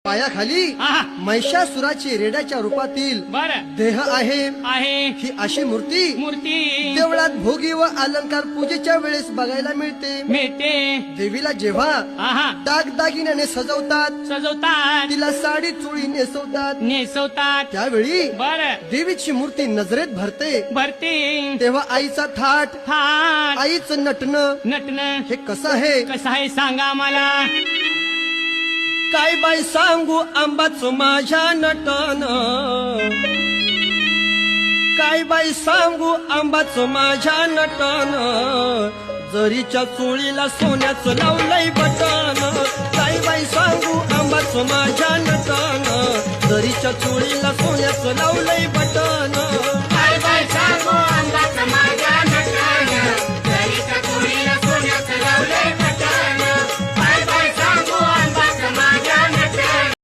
पायाखाली आहा. महिषासुराची रेड्याच्या रूपातील बर देह आहे. आहे ही अशी मूर्ती मूर्ती देवळात भोगी व अलंकार पूजेच्या वेळेस बघायला मिळते. मिळते. देवीला जेव्हा आहा दागदागिन्याने सजवतात, सजवतात तिला साडी चोळी नेसवतात, नेसवतात. त्यावेळी बर देवीची मूर्ती नजरेत भरते. भरते. तेव्हा आईचा थाट, थाट आईचं नटणं नटन हे कसं आहे? कसं आहे सांगा मला. काय बाई सांगू आंबाच माझ्या नटन, काय बाई सांगू आंबाच माझ्या नटन, जरीच्या चोळीला सोन्याचं लावलंय बटन. काय बाई सांगू आंबाच माझ्या नटन, जरीच्या चोळीला सोन्याचं लावलंय बटन. काय बाय सांगू अंगाचं माझ्या